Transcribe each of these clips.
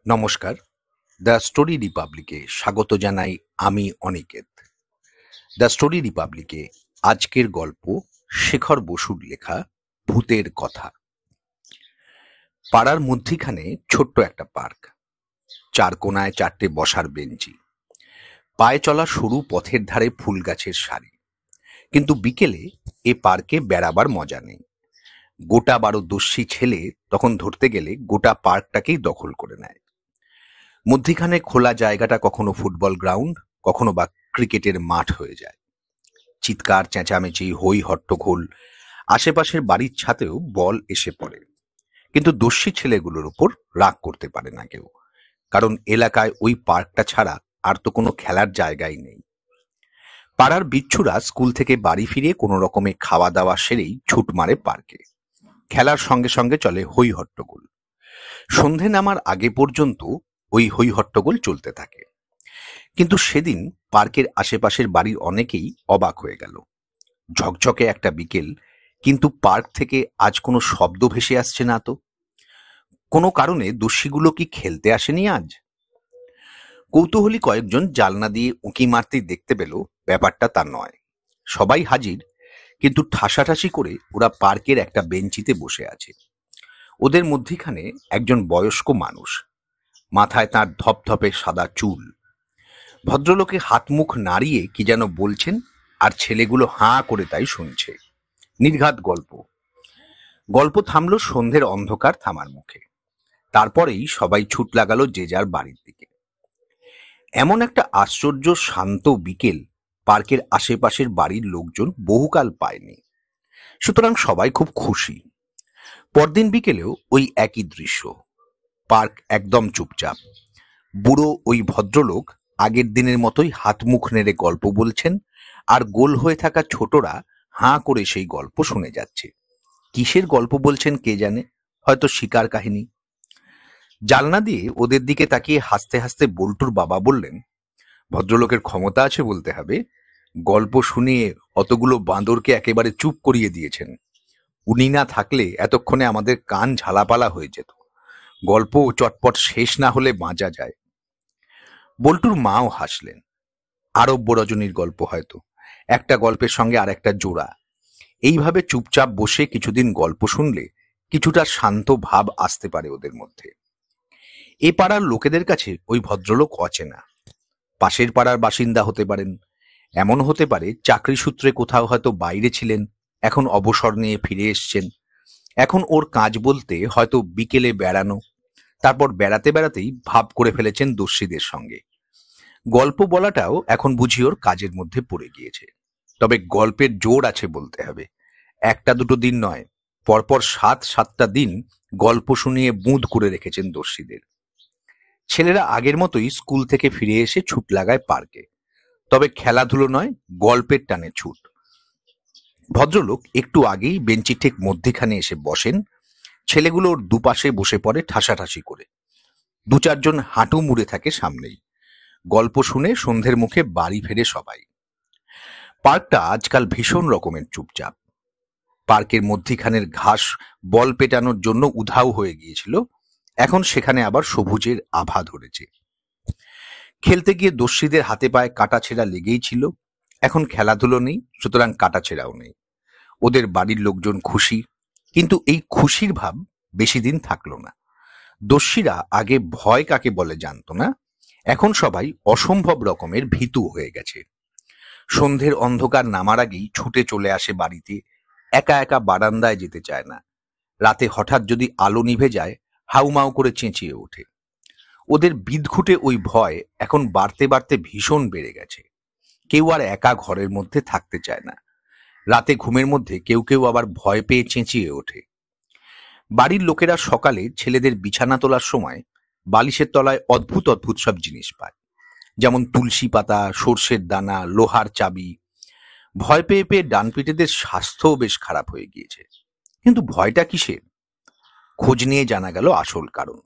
নমস্কার, the story রিপাবলিকে স্বাগত জানাই। আমি অনিকেত। দ্য স্টোরি রিপাবলিকে আজকের গল্প শেখর বসুর লেখা ভূতের কথা। পাড়ার মধ্যিখানে ছোট্ট একটা পার্ক, চার কোনায় চারটে বসার বেঞ্চি, পায়ে চলা সরু পথের ধারে ফুল গাছের সারি। কিন্তু বিকেলে এ পার্কে বেড়াবার মজা নেই। গোটা 12 দস্যি ছেলে তখন ধরতে গেলে গোটা পার্কটাকেই দখল করে নেয়। মধ্যিখানে খোলা জায়গাটা কখনো ফুটবল গ্রাউন্ড, কখনো বা ক্রিকেটের মাঠ হয়ে যায়। চিৎকার চেঁচামেচি, হই হট্টগোল, আশেপাশের বাড়ির ছাতেও বল এসে পড়ে। কিন্তু দস্যি ছেলেগুলোর উপর রাগ করতে পারে না কেউ, কারণ এলাকায় ওই পার্কটা ছাড়া আর তো কোনো খেলার জায়গাই নেই। পাড়ার বিচ্ছুরা স্কুল থেকে বাড়ি ফিরে কোনো রকমে খাওয়া দাওয়া সেরেই ছুট মারে পার্কে। খেলার সঙ্গে সঙ্গে চলে হই হট্টগোল। সন্ধে নামার আগে পর্যন্ত ওই হই হট্টগোল চলতে থাকে। কিন্তু সেদিন পার্কের আশেপাশের বাড়ির অনেকেই অবাক হয়ে গেল। ঝকঝকে একটা বিকেল, কিন্তু পার্ক থেকে আজ কোনো শব্দ ভেসে আসছে না তো। কোনো কারণে দস্যিগুলো কি খেলতে আসেনি আজ? কৌতূহলী কয়েকজন জালনা দিয়ে উঁকি মারতেই দেখতে পেল ব্যাপারটা তা নয়। সবাই হাজির, কিন্তু ঠাসাঠাসি করে ওরা পার্কের একটা বেঞ্চিতে বসে আছে। ওদের মধ্যিখানে একজন বয়স্ক মানুষ, মাথায় তার ধপধপে সাদা চুল। ভদ্রলোকে হাত মুখ নাড়িয়ে কি যেন বলছেন, আর ছেলেগুলো হাঁ করে তাই শুনছে। নির্ঘাত গল্প থামল সন্ধ্যের অন্ধকার থামার মুখে। তারপরেই সবাই ছুট লাগালো যে যার বাড়ির দিকে। এমন একটা আশ্চর্য শান্ত বিকেল পার্কের আশেপাশের বাড়ির লোকজন বহুকাল পায়নি। সুতরাং সবাই খুব খুশি। পরদিন বিকেলেও ওই একই দৃশ্য। পার্ক একদম চুপচাপ। বুড়ো ওই ভদ্রলোক আগের দিনের মতোই হাত মুখ নেড়ে গল্প বলছেন, আর গোল হয়ে থাকা ছোটরা হাঁ করে সেই গল্প শুনে যাচ্ছে। কিসের গল্প বলছেন কে জানে, হয়তো শিকার কাহিনী। জানলা দিয়ে ওদের দিকে তাকিয়ে হাসতে হাসতে বল্টুর বাবা বললেন, ভদ্রলোকের ক্ষমতা আছে বলতে হবে, গল্প শুনিয়ে অতগুলো বাঁদরকে একেবারে চুপ করিয়ে দিয়েছেন। উনি না থাকলে এতক্ষণে আমাদের কান ঝালাপালা হয়ে যেত। গল্প চটপট শেষ না হলে বাঁচা যায়। বল্টুর মাও হাসলেন। আরব্য রজনীর গল্প হয়তো, একটা গল্পের সঙ্গে আর একটা জোড়া। এইভাবে চুপচাপ বসে কিছুদিন গল্প শুনলে কিছুটা শান্ত ভাব আসতে পারে ওদের মধ্যে। এ পাড়ার লোকেদের কাছে ওই ভদ্রলোক অচেনা। পাশের পাড়ার বাসিন্দা হতে পারেন, এমন হতে পারে চাকরি সূত্রে কোথাও হয়তো বাইরে ছিলেন, এখন অবসর নিয়ে ফিরে এসছেন। এখন ওর কাজ বলতে হয়তো বিকেলে বেড়ানো, তারপর বেড়াতে বেড়াতেই ভাব করে ফেলেছেন দস্যিদের সঙ্গে। গল্প বলাটাও এখন বুঝি ওর কাজের মধ্যে পড়ে গিয়েছে। তবে গল্পের জোর আছে বলতে হবে। একটা দুটো দিন নয়, পরপর 7-7টা দিন গল্প শুনিয়ে বুঁদ করে রেখেছেন দস্যিদের। ছেলেরা আগের মতোই স্কুল থেকে ফিরে এসে ছুট লাগায় পার্কে। তবে খেলাধুলো নয়, গল্পের টানে ছুট। ভদ্রলোক একটু আগেই বেঞ্চি ঠিক মধ্যিখানে এসে বসেন। ছেলেগুলো ওর দুপাশে বসে পড়ে ঠাসাঠাসি করে। 2-4 জন হাঁটু মুড়ে থাকে সামনেই। গল্প শুনে সন্ধ্যের মুখে বাড়ি ফেরে সবাই। পার্কটা আজকাল ভীষণ রকমের চুপচাপ। পার্কের মধ্যিখানের ঘাস বল পেটানোর জন্য উধাও হয়ে গিয়েছিল, এখন সেখানে আবার সবুজের আভা ধরেছে। খেলতে গিয়ে দস্যিদের হাতে পায়ে কাটাছেঁড়া লেগেই ছিল। এখন খেলাধুলো নেই, সুতরাং কাটাছেঁড়াও নেই। ওদের বাড়ির লোকজন খুশি, কিন্তু এই খুশির ভাব বেশি দিন থাকলো না। দস্যিরা আগে ভয় কাকে বলে জানতো না, এখন সবাই অসম্ভব রকমের ভীতু হয়ে গেছে। সন্ধ্যের অন্ধকার নামার আগেই ছুটে চলে আসে বাড়িতে, একা একা বারান্দায় যেতে চায় না। রাতে হঠাৎ যদি আলো নিভে যায়, হাউমাউ করে চেঁচিয়ে ওঠে। ওদের বিদঘুটে ওই ভয় এখন বাড়তে বাড়তে ভীষণ বেড়ে গেছে। কেউ আর একা ঘরের মধ্যে থাকতে চায় না। রাতে ঘুমের মধ্যে কেউ কেউ আবার ভয় পেয়ে চেঁচিয়ে ওঠে। বাড়ির লোকেরা সকালে ছেলেদের বিছানা তোলার সময় বালিশের তলায় অদ্ভুত অদ্ভুত সব জিনিস পায়, যেমন তুলসী পাতা, সর্ষের দানা, লোহার চাবি। ভয় পেয়ে পেয়ে ডানপিটেদের স্বাস্থ্যও বেশ খারাপ হয়ে গিয়েছে। কিন্তু ভয়টা কিসের? খোঁজ নিয়ে জানা গেল আসল কারণ।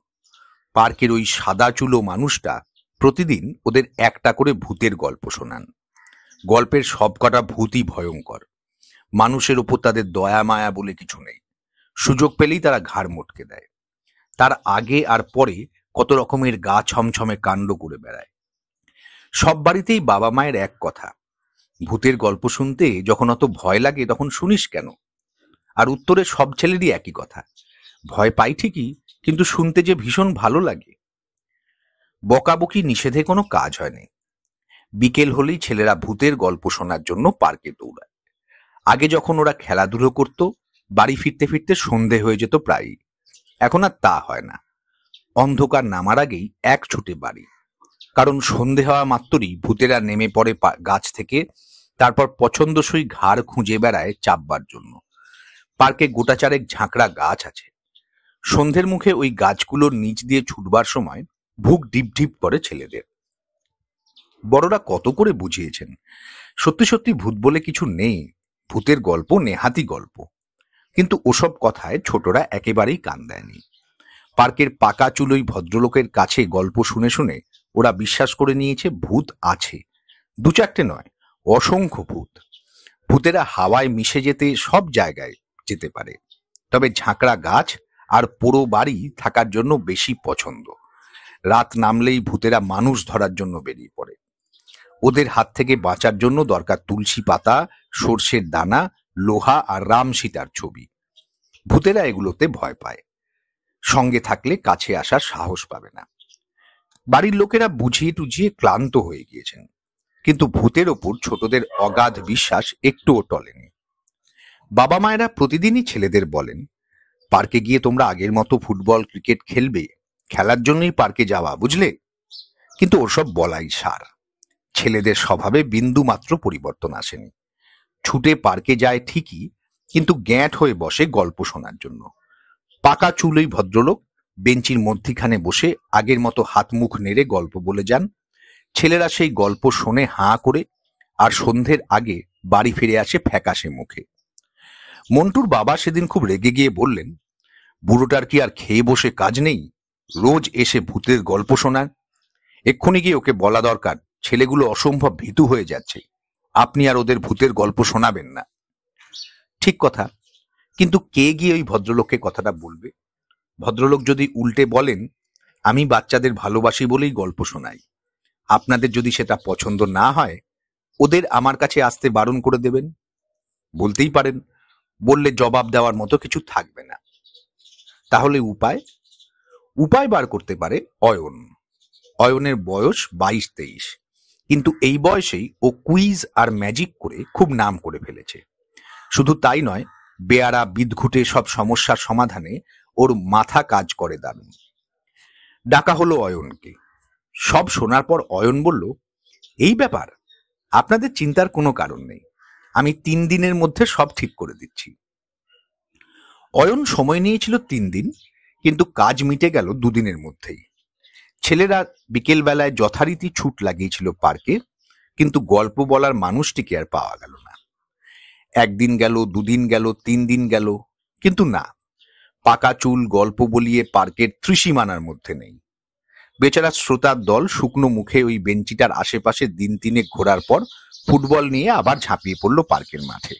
পার্কের ওই সাদা চুলো মানুষটা প্রতিদিন ওদের একটা করে ভূতের গল্প শোনান। গল্পের সবকটা ভূতই ভয়ঙ্কর। মানুষের ওপর তাদের দয়া মায়া বলে কিছু নেই। সুযোগ পেলেই তারা ঘাড় মটকে দেয়। তার আগে আর পরে কত রকমের গা ছমছমে কাণ্ড করে বেড়ায়। সব বাড়িতেই বাবা মায়ের এক কথা, ভূতের গল্প শুনতে যখন অত ভয় লাগে তখন শুনিস কেন? আর উত্তরে সব ছেলেরই একই কথা, ভয় পাই ঠিকই, কিন্তু শুনতে যে ভীষণ ভালো লাগে। বকাবকি নিষেধে কোনো কাজ হয়নি। বিকেল হলেই ছেলেরা ভূতের গল্প শোনার জন্য পার্কে দৌড়ায়। আগে যখন ওরা খেলাধুলো করত, বাড়ি ফিরতে ফিরতে সন্ধে হয়ে যেত প্রায়ই। এখন আর তা হয় না। অন্ধকার নামার আগেই এক ছুটে বাড়ি, কারণ সন্ধে হওয়া মাত্রই ভূতেরা নেমে পড়ে গাছ থেকে, তারপর পছন্দসই ঘাড় খুঁজে বেড়ায় চাপবার জন্য। পার্কে গোটা চারেক ঝাঁকড়া গাছ আছে। সন্ধ্যের মুখে ওই গাছগুলোর নিচ দিয়ে ছুটবার সময় বুক ঢিপ ঢিপ করে ছেলেদের। বড়রা কত করে বুঝিয়েছেন, সত্যি সত্যি ভূত বলে কিছু নেই, ভূতের গল্প নেহাতি গল্প, কিন্তু ওসব কথায় ছোটরা একেবারেই কান দেয়নি। পার্কের পাকা চুলোই ভদ্রলোকের কাছে গল্প শুনে শুনে ওরা বিশ্বাস করে নিয়েছে ভূত আছে, দু চারটে নয়, অসংখ্য ভূত। ভূতেরা হাওয়ায় মিশে যেতে সব জায়গায় যেতে পারে, তবে ঝাঁকড়া গাছ আর পোড়ো বাড়ি থাকার জন্য বেশি পছন্দ। রাত নামলেই ভূতেরা মানুষ ধরার জন্য বেরিয়ে পড়ে। ওদের হাত থেকে বাঁচার জন্য দরকার তুলসী পাতা, সর্ষের দানা, লোহা আর রাম সীতার ছবি। ভূতেরা এগুলোতে ভয় পায়, সঙ্গে থাকলে কাছে আসার সাহস পাবে না। বাড়ির লোকেরা বুঝিয়ে টুঝিয়ে ক্লান্ত হয়ে গিয়েছেন, কিন্তু ভূতের ওপর ছোটদের অগাধ বিশ্বাস একটুও টলেনি। বাবা মায়েরা প্রতিদিনই ছেলেদের বলেন, পার্কে গিয়ে তোমরা আগের মতো ফুটবল ক্রিকেট খেলবে, খেলার জন্যই পার্কে যাওয়া, বুঝলে? কিন্তু ওসব বলাই সার। ছেলেদের স্বভাবে বিন্দু মাত্র পরিবর্তন আসেনি। ছুটে পার্কে যায় ঠিকই, কিন্তু গ্যাঁট হয়ে বসে গল্প শোনার জন্য। পাকা চুলই ভদ্রলোক বেঞ্চির মধ্যিখানে বসে আগের মতো হাত মুখ নেড়ে গল্প বলে যান। ছেলেরা সেই গল্প শোনে হাঁ করে, আর সন্ধ্যের আগে বাড়ি ফিরে আসে ফ্যাকাশে মুখে। মন্টুর বাবা সেদিন খুব রেগে গিয়ে বললেন, বুড়োটার কি আর খেয়ে বসে কাজ নেই? রোজ এসে ভূতের গল্প শোনান। এক্ষুনি গিয়ে ওকে বলা দরকার, ছেলেগুলো অসম্ভব ভীতু হয়ে যাচ্ছে, আপনি আর ওদের ভূতের গল্প শোনাবেন না। ঠিক কথা, কিন্তু কে গিয়ে ওই ভদ্রলোককে কথাটা বলবে? ভদ্রলোক যদি উল্টে বলেন, আমি বাচ্চাদের ভালোবাসি বলেই গল্প শোনাই, আপনাদের যদি সেটা পছন্দ না হয় ওদের আমার কাছে আসতে বারণ করে দেবেন, বলতেই পারেন। বললে জবাব দেওয়ার মতো কিছু থাকবে না। তাহলে উপায় বার করতে পারে অয়ন। অয়নের বয়স 22-23, কিন্তু এই বয়সেই ও কুইজ আর ম্যাজিক করে খুব নাম করে ফেলেছে। শুধু তাই নয়, বেয়ারা বিদঘুটে সব সমস্যার সমাধানে ওর মাথা কাজ করে দারুণ। ডাকা হলো অয়নকে। সব শোনার পর অয়ন বলল, এই ব্যাপার, আপনাদের চিন্তার কোনো কারণ নেই, আমি 3 দিনের মধ্যে সব ঠিক করে দিচ্ছি। অয়ন সময় নিয়েছিল 3 দিন, কিন্তু কাজ মিটে গেল 2 দিনের মধ্যেই। ছেলেরা বিকেল বেলায় যথারীতি ছুট লাগিয়েছিল পার্কে, কিন্তু গল্প বলার মানুষটিকে আর পাওয়া গেল না। 1 দিন গেল, 2 দিন গেল, 3 দিন গেল, কিন্তু না, পাকা চুল গল্প বলিয়ে পার্কের ত্রিসীমানার মধ্যে নেই। বেচারা শ্রোতার দল শুকনো মুখে ওই বেঞ্চিটার আশেপাশে দিন 3 ঘোরার পর ফুটবল নিয়ে আবার ঝাঁপিয়ে পড়ল পার্কের মাঠে।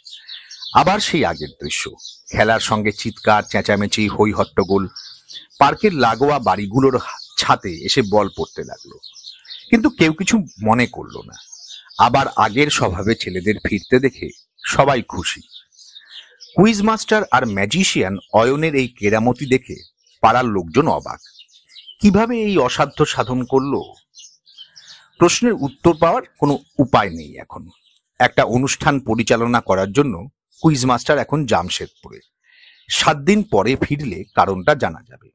আবার সেই আগের দৃশ্য, খেলার সঙ্গে চিৎকার চেঁচামেচি, হই হট্টগোল। পার্কের লাগোয়া বাড়িগুলোর ছাদে এসে বল পড়তে লাগলো, কিন্তু কেউ কিছু মনে করলো না। আবার আগের স্বভাবে ছেলেদের ফিরতে দেখে সবাই খুশি। কুইজ মাস্টার আর ম্যাজিশিয়ান অয়নের এই কেরামতি দেখে পাড়ার লোকজন অবাক। কিভাবে এই অসাধ্য সাধন করলো? প্রশ্নের উত্তর পাওয়ার কোনো উপায় নেই এখন। একটা অনুষ্ঠান পরিচালনা করার জন্য কুইজ মাস্টার এখন জামশেদপুরে। 7 দিন পরে ফিরলে কারণটা জানা যাবে।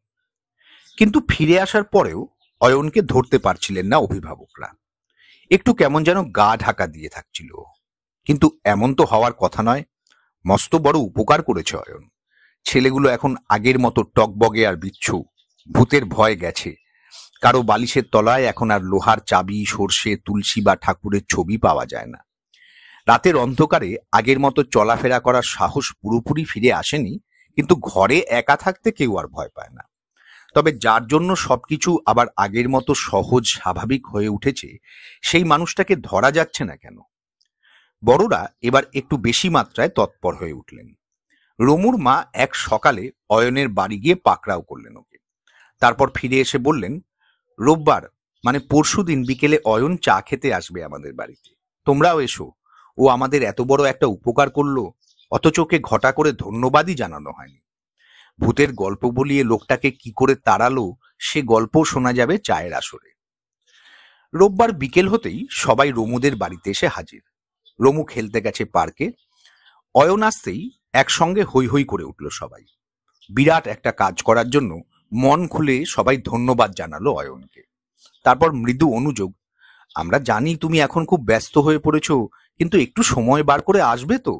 কিন্তু ফিরে আসার পরেও অয়নকে ধরতে পারছিলেন না অভিভাবকরা। একটু কেমন যেন গা ঢাকা দিয়ে থাকছিল। কিন্তু এমন তো হওয়ার কথা নয়। মস্ত বড় উপকার করেছে অয়ন। ছেলেগুলো এখন আগের মতো টকবগে আর বিচ্ছু। ভূতের ভয় গেছে। কারো বালিশের তলায় এখন আর লোহার চাবি, সর্ষে, তুলসী বা ঠাকুরের ছবি পাওয়া যায় না। রাতের অন্ধকারে আগের মতো চলাফেরা করার সাহস পুরোপুরি ফিরে আসেনি, কিন্তু ঘরে একা থাকতে কেউ আর ভয় পায় না। তবে যার জন্য সবকিছু আবার আগের মতো সহজ স্বাভাবিক হয়ে উঠেছে, সেই মানুষটাকে ধরা যাচ্ছে না কেন? বড়রা এবার একটু বেশি মাত্রায় তৎপর হয়ে উঠলেন। রমুর মা এক সকালে অয়নের বাড়ি গিয়ে পাকড়াও করলেন ওকে। তারপর ফিরে এসে বললেন, রোববার মানে পরশুদিন বিকেলে অয়ন চা খেতে আসবে আমাদের বাড়িতে, তোমরাও এসো। ও আমাদের এত বড় একটা উপকার করলো, অথচ ওকে ঘটা করে ধন্যবাদই জানানো হয়নি। ভূতের গল্প বলিয়ে লোকটাকে কি করে তাড়ালো সে গল্পও শোনা যাবে চায়ের আসরে। রোববার বিকেল হতেই সবাই রমুদের বাড়িতে এসে হাজির। রমু খেলতে গেছে পার্কে, অয়ন আসতেই একসঙ্গে হৈ হৈ করে উঠল সবাই। বিরাট একটা কাজ করার জন্য মন খুলে সবাই ধন্যবাদ জানালো অয়নকে। তারপর মৃদু অনুযোগ, আমরা জানি তুমি এখন খুব ব্যস্ত হয়ে পড়েছ, কিন্তু একটু সময় বার করে আসবে তো?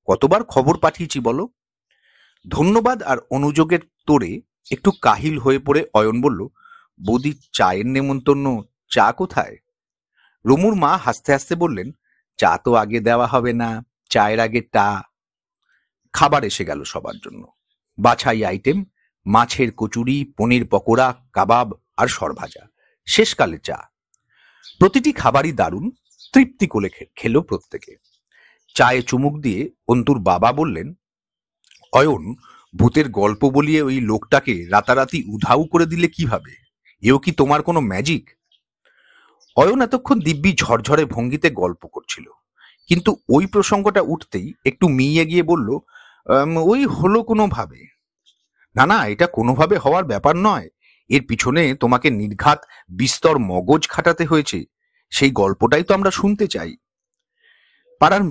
কতবার খবর পাঠিয়েছি বলো। ধন্যবাদ আর অনুযোগের তোড়ে একটু কাহিল হয়ে পড়ে অয়ন বলল, বৌদি চায়ের নেমন্তন্ন, চা কোথায়? রমুর মা হাসতে হাসতে বললেন, চা তো আগে দেওয়া হবে না, চায়ের আগে টা। খাবার এসে গেল সবার জন্য। বাছাই আইটেম, মাছের কচুরি, পনির পকোড়া, কাবাব আর সরভাজা, শেষকালে চা। প্রতিটি খাবারই দারুণ, তৃপ্তি করে খেলো প্রত্যেকে। চায়ে চুমুক দিয়ে অন্তুর বাবা বললেন, অয়ন, ভূতের গল্প বলিয়ে ওই লোকটাকে রাতারাতি উধাও করে দিলে কিভাবে? এও কি তোমার কোনো ম্যাজিক? অয়ন এতক্ষণ দিব্যি ঝরঝরে ভঙ্গিতে গল্প করছিল, কিন্তু ওই প্রসঙ্গটা উঠতেই একটু মিইয়ে গিয়ে বলল, ওই হলো কোনোভাবে। না না, এটা কোনোভাবে হওয়ার ব্যাপার নয়, এর পিছনে তোমাকে নির্ঘাত বিস্তর মগজ খাটাতে হয়েছে, সেই গল্পটাই তো আমরা শুনতে চাই। পাড়ার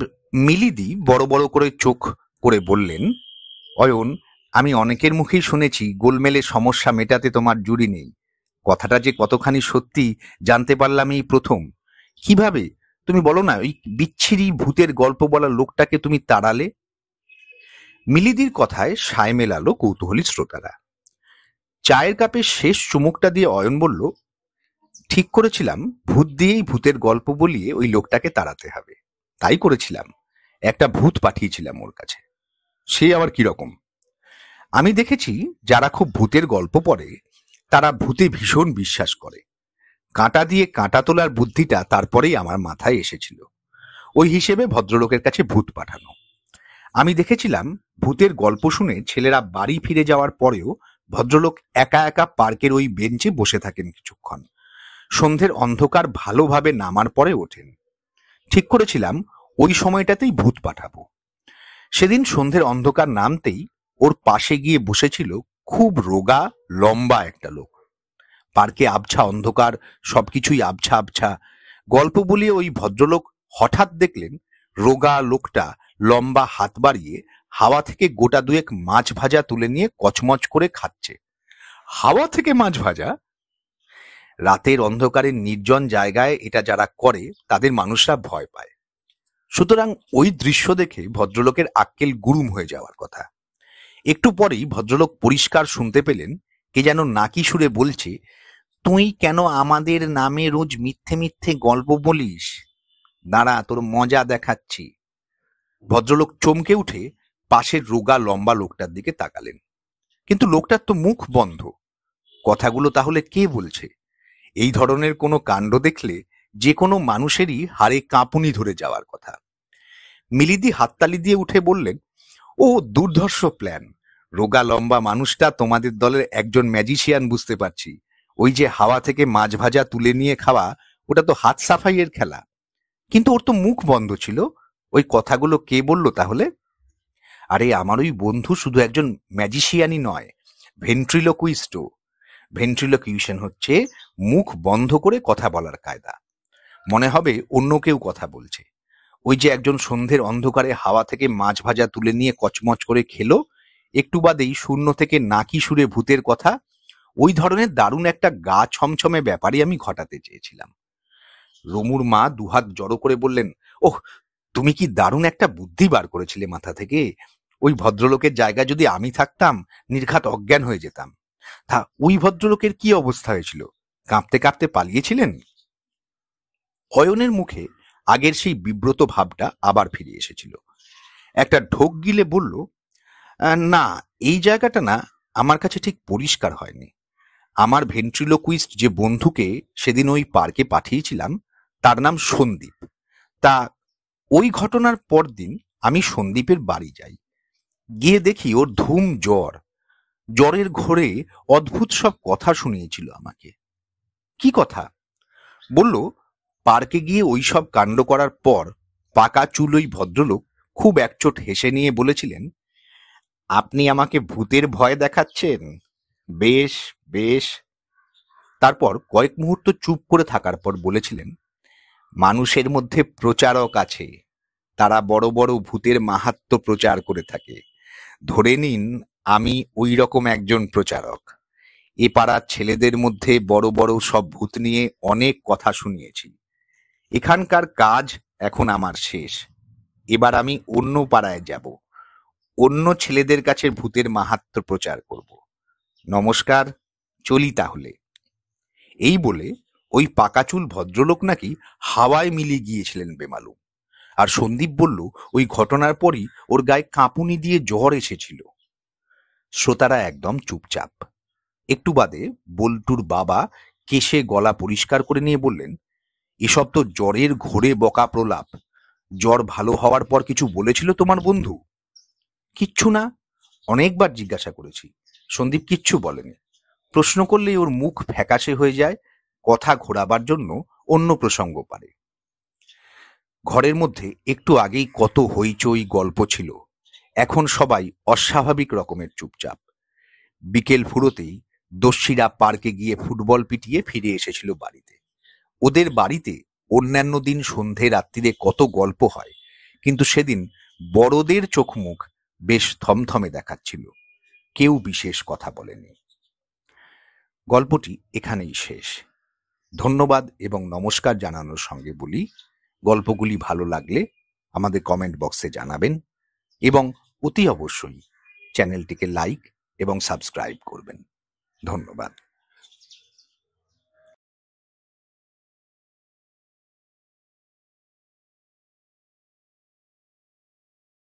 মিলিদি বড় বড় করে চোখ করে বললেন, অয়ন, আমি অনেকের মুখেই শুনেছি গোলমেলে সমস্যা মেটাতে তোমার জুড়ি নেই। কথাটা যে কতখানি সত্যি জানতে পারলাম এই প্রথম। কিভাবে তুমি বলো না, ওই বিচ্ছিরি ভূতের গল্প বলা লোকটাকে তুমি তাড়ালে? মিলিদির কথায় সায় মেলালো কৌতূহলী শ্রোতারা। চায়ের কাপে শেষ চুমুকটা দিয়ে অয়ন বলল, ঠিক করেছিলাম ভূত দিয়েই ভূতের গল্প বলিয়ে ওই লোকটাকে তাড়াতে হবে। তাই করেছিলাম, একটা ভূত পাঠিয়েছিলাম ওর কাছে। সে আবার কিরকম? আমি দেখেছি যারা খুব ভূতের গল্প পড়ে তারা ভূতে ভীষণ বিশ্বাস করে। কাঁটা দিয়ে কাঁটা তোলার বুদ্ধিটা তারপরেই আমার মাথায় এসেছিল। ওই হিসেবে ভদ্রলোকের কাছে ভূত পাঠানো। আমি দেখেছিলাম ভূতের গল্প শুনে ছেলেরা বাড়ি ফিরে যাওয়ার পরেও ভদ্রলোক একা একা পার্কের ওই বেঞ্চে বসে থাকেন কিছুক্ষণ। সন্ধ্যের অন্ধকার ভালোভাবে নামার পরে ওঠেন। ঠিক করেছিলাম ওই সময়টাতেই ভূত পাঠাবো। সেদিন সন্ধ্যের অন্ধকার নামতেই ওর পাশে গিয়ে বসেছিল খুব রোগা লম্বা একটা লোক। পার্কে আবছা অন্ধকার, সবকিছুই আবছা আবছা। গল্প বলিয়ে ওই ভদ্রলোক হঠাৎ দেখলেন রোগা লোকটা লম্বা হাত বাড়িয়ে হাওয়া থেকে গোটা দুয়েক মাছ ভাজা তুলে নিয়ে কচমচ করে খাচ্ছে। হাওয়া থেকে মাছ ভাজা? রাতের অন্ধকারে নির্জন জায়গায় এটা যারা করে তাদের মানুষরা ভয় পায়। সুতরাং ওই দৃশ্য দেখে ভদ্রলোকের আক্কেল গুরুম হয়ে যাওয়ার কথা। একটু পরেই ভদ্রলোক পরিষ্কার শুনতে পেলেন কে যেন নাকি সুরে বলছে, তুই কেন আমাদের নামে রোজ মিথ্যে মিথ্যে গল্প বলিস? দাঁড়া, তোর মজা দেখাচ্ছি। ভদ্রলোক চমকে উঠে পাশের রোগা লম্বা লোকটার দিকে তাকালেন, কিন্তু লোকটার তো মুখ বন্ধ। কথাগুলো তাহলে কে বলছে? এই ধরনের কোনো কাণ্ড দেখলে যে কোনো মানুষেরই হাড়ে কাঁপুনি ধরে যাওয়ার কথা। মিলিদি হাততালি দিয়ে উঠে বললেন, ও দুর্ধর্ষ প্ল্যান। রোগা লম্বা মানুষটা তোমাদের দলের একজন ম্যাজিশিয়ান, বুঝতে পারছি। ওই যে হাওয়া থেকে মাছ ভাজা তুলে নিয়ে খাওয়া, ওটা তো হাত সাফাইয়ের খেলা। কিন্তু ওর তো মুখ বন্ধ ছিল, ওই কথাগুলো কে বলল তাহলে? আরে আমার ওই বন্ধু শুধু একজন ম্যাজিশিয়ানই নয়, ভেন্ট্রিলোকুইস্টও। ভেন্ট্রিলোকিউশন হচ্ছে মুখ বন্ধ করে কথা বলার কায়দা। মনে হবে অন্য কেউ কথা বলছে। ওই যে একজন সন্ধ্যের অন্ধকারে হাওয়া থেকে মাছ ভাজা তুলে নিয়ে কচমচ করে খেলো, একটু বাদেই শূন্য থেকে নাকি সুরে ভূতের কথা, ওই ধরনের দারুণ একটা গা ছমছমে ব্যাপারই আমি ঘটাতে চেয়েছিলাম। রমুর মা দুহাত জড়ো করে বললেন, ওহ, তুমি কি দারুণ একটা বুদ্ধি বার করেছিলে মাথা থেকে। ওই ভদ্রলোকের জায়গায় যদি আমি থাকতাম নির্ঘাত অজ্ঞান হয়ে যেতাম। তা ওই ভদ্রলোকের কি অবস্থা হয়েছিল? কাঁপতে কাঁপতে পালিয়েছিলেন? অয়নের মুখে আগের সেই বিব্রত ভাবটা আবার ফিরে এসেছিল। একটা ঢোক গিলে বলল, না, এই জায়গাটা না আমার কাছে ঠিক পরিষ্কার হয়নি। আমার ভেন্ট্রিলোকুইস্ট যে বন্ধুকে সেদিন ওই পার্কে পাঠিয়েছিলাম তার নাম সন্দীপ। তা ওই ঘটনার পর দিন আমি সন্দীপের বাড়ি যাই। গিয়ে দেখি ওর ধুম জ্বর। জ্বরের ঘোরে অদ্ভুত সব কথা শুনিয়েছিল আমাকে। কি কথা? বলল, পার্কে গিয়ে ওই সব কাণ্ড করার পর পাকা চুল ওই ভদ্রলোক খুব একচোট হেসে নিয়ে বলেছিলেন, আপনি আমাকে ভূতের ভয় দেখাচ্ছেন? বেশ বেশ। তারপর কয়েক মুহূর্ত চুপ করে থাকার পর বলেছিলেন, মানুষের মধ্যে প্রচারক আছে, তারা বড় বড় ভূতের মাহাত্ম্য প্রচার করে থাকে। ধরে নিন আমি ওই রকম একজন প্রচারক। এ পাড়ার ছেলেদের মধ্যে বড় বড় সব ভূত নিয়ে অনেক কথা শুনিয়েছি। এখানকার কাজ এখন আমার শেষ। এবার আমি অন্য পাড়ায় যাব, অন্য ছেলেদের কাছে ভূতের মাহাত্ম্য প্রচার করব। নমস্কার, চলি তাহলে। এই বলে ওই পাকাচুল ভদ্রলোক নাকি হাওয়ায় মিলিয়ে গিয়েছিলেন বেমালুম। আর সন্দীপ বলল, ওই ঘটনার পরই ওর গায়ে কাঁপুনি দিয়ে জ্বর এসেছিল। শ্রোতারা একদম চুপচাপ। একটু বাদে বল্টুর বাবা কেশে গলা পরিষ্কার করে নিয়ে বললেন, এসব তো জ্বরের ঘোরে বকা প্রলাপ। জ্বর ভালো হওয়ার পর কিছু বলেছিল তোমার বন্ধু? কিচ্ছু না, অনেকবার জিজ্ঞাসা করেছি, সন্দীপ কিচ্ছু বলেনি। প্রশ্ন করলেই ওর মুখ ফ্যাকাশে হয়ে যায়, কথা ঘোরাবার জন্য অন্য প্রসঙ্গ পারে। ঘরের মধ্যে একটু আগেই কত হইচই গল্প ছিল, এখন সবাই অস্বাভাবিক রকমের চুপচাপ। বিকেল ফুরোতেই দস্যিরা পার্কে গিয়ে ফুটবল পিটিয়ে ফিরে এসেছিল বাড়িতে। ওদের বাড়িতে অন্যান্য দিন সন্ধে রাত্রিরে কত গল্প হয়, কিন্তু সেদিন বড়দের চোখ মুখ বেশ থমথমে দেখাচ্ছিল, কেউ বিশেষ কথা বলেনি। গল্পটি এখানেই শেষ। ধন্যবাদ এবং নমস্কার জানানোর সঙ্গে বলি, গল্পগুলি ভালো লাগলে আমাদের কমেন্ট বক্সে জানাবেন এবং অতি অবশ্যই চ্যানেলটিকে লাইক এবং সাবস্ক্রাইব করবেন। ধন্যবাদ।